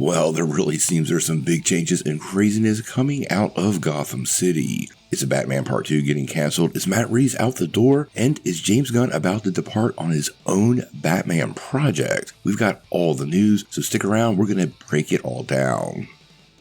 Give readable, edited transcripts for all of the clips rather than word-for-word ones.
Well, there really seems there's some big changes and craziness coming out of Gotham City. Is the Batman Part 2 getting cancelled? Is Matt Reeves out the door? And is James Gunn about to depart on his own Batman project? We've got all the news, so stick around, we're going to break it all down.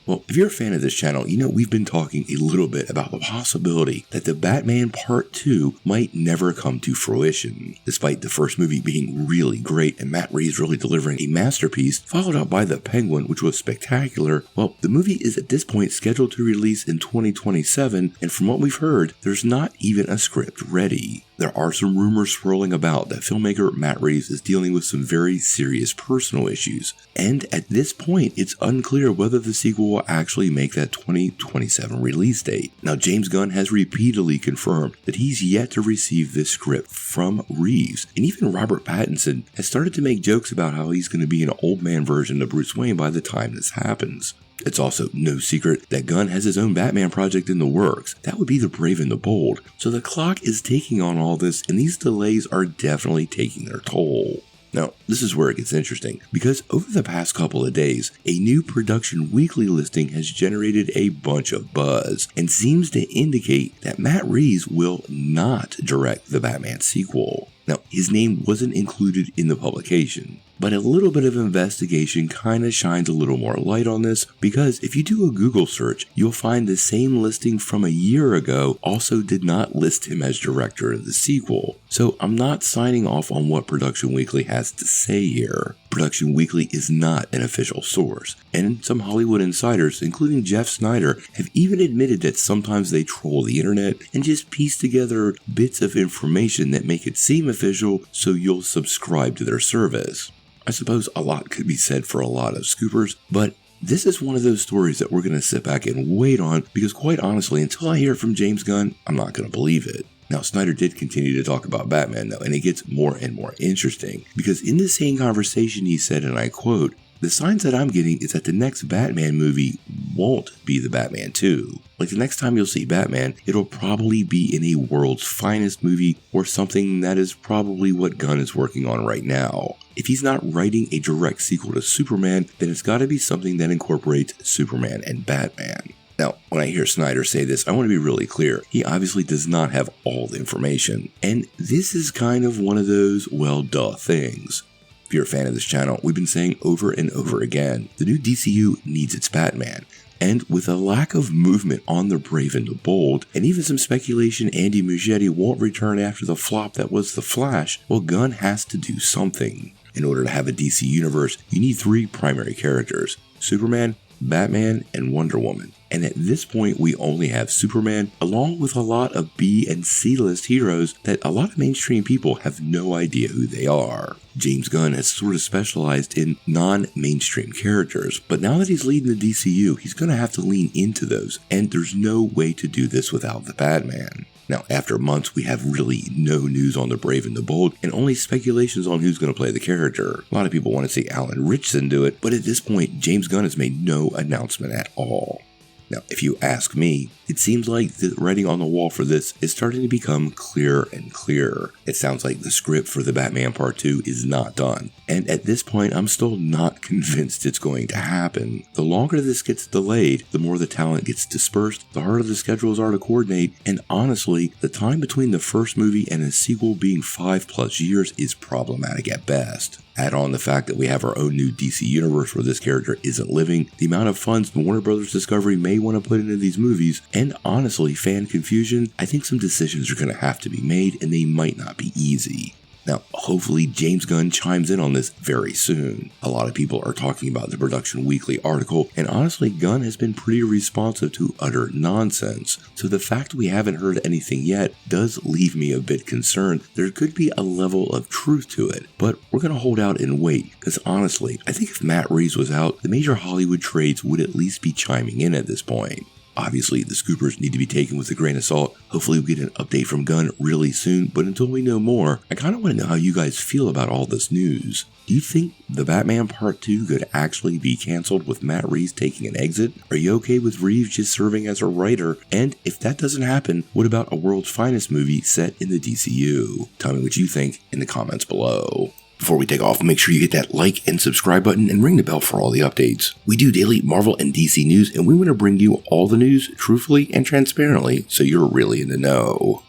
Well, if you're a fan of this channel, you know we've been talking a little bit about the possibility that the Batman Part 2 might never come to fruition. Despite the first movie being really great and Matt Reeves really delivering a masterpiece, followed up by The Penguin, which was spectacular, well, the movie is at this point scheduled to release in 2027, and from what we've heard, there's not even a script ready. There are some rumors swirling about that filmmaker Matt Reeves is dealing with some very serious personal issues, and at this point, it's unclear whether the sequel will actually make that 2027 release date. Now, James Gunn has repeatedly confirmed that he's yet to receive this script from Reeves, and even Robert Pattinson has started to make jokes about how he's going to be an old man version of Bruce Wayne by the time this happens. It's also no secret that Gunn has his own Batman project in the works. That would be The Brave and the Bold. So the clock is ticking on all this, and these delays are definitely taking their toll. Now, this is where it gets interesting, because over the past couple of days, a new Production Weekly listing has generated a bunch of buzz, and seems to indicate that Matt Reeves will not direct the Batman sequel. Now, his name wasn't included in the publication, but a little bit of investigation kind of shines a little more light on this, because if you do a Google search, you'll find the same listing from a year ago also did not list him as director of the sequel. So I'm not signing off on what Production Weekly has to say here. Production Weekly is not an official source, and some Hollywood insiders, including Jeff Snyder, have even admitted that sometimes they troll the internet and just piece together bits of information that make it seem official so you'll subscribe to their service. I suppose a lot could be said for a lot of scoopers, but this is one of those stories that we're going to sit back and wait on, because quite honestly, until I hear it from James Gunn, I'm not going to believe it. Now, Snyder did continue to talk about Batman though, and it gets more and more interesting, because in the same conversation he said, and I quote, "The signs that I'm getting is that the next Batman movie won't be the Batman 2. Like the next time you'll see Batman, it'll probably be in a world's finest movie, or something that is probably what Gunn is working on right now. If he's not writing a direct sequel to Superman, then it's got to be something that incorporates Superman and Batman." Now, when I hear Snyder say this, I want to be really clear. He obviously does not have all the information, and this is kind of one of those, well, duh things. If you're a fan of this channel, we've been saying over and over again, the new DCU needs its Batman. And with a lack of movement on The Brave and the Bold, and even some speculation Andy Muschietti won't return after the flop that was The Flash, well, Gunn has to do something. In order to have a DC universe, you need three primary characters: Superman, Batman, and Wonder Woman. And at this point, we only have Superman, along with a lot of B and C-list heroes that a lot of mainstream people have no idea who they are. James Gunn has sort of specialized in non-mainstream characters, but now that he's leading the DCU, he's going to have to lean into those, and there's no way to do this without the Batman. Now, after months, we have really no news on The Brave and the Bold, and only speculations on who's going to play the character. A lot of people want to see Alan Ritchson do it, but at this point, James Gunn has made no announcement at all. Now, if you ask me, it seems like the writing on the wall for this is starting to become clearer and clearer. It sounds like the script for the Batman Part 2 is not done. And at this point, I'm still not convinced it's going to happen. The longer this gets delayed, the more the talent gets dispersed, the harder the schedules are to coordinate, and honestly, the time between the first movie and a sequel being 5+ years is problematic at best. Add on the fact that we have our own new DC universe where this character isn't living, the amount of funds the Warner Brothers Discovery may want to put into these movies, and honestly, fan confusion, I think some decisions are going to have to be made, and they might not be easy. Now, hopefully James Gunn chimes in on this very soon. A lot of people are talking about the Production Weekly article, and honestly, Gunn has been pretty responsive to utter nonsense. So the fact we haven't heard anything yet does leave me a bit concerned. There could be a level of truth to it, but we're going to hold out and wait, because honestly, I think if Matt Reeves was out, the major Hollywood trades would at least be chiming in at this point. Obviously, the scoopers need to be taken with a grain of salt. Hopefully we get an update from Gunn really soon, but until we know more, I kind of want to know how you guys feel about all this news. Do you think the Batman Part 2 could actually be cancelled with Matt Reeves taking an exit? Are you okay with Reeves just serving as a writer? And if that doesn't happen, what about a World's Finest movie set in the DCU? Tell me what you think in the comments below. Before we take off, make sure you hit that like and subscribe button and ring the bell for all the updates. We do daily Marvel and DC news, and we want to bring you all the news truthfully and transparently so you're really in the know.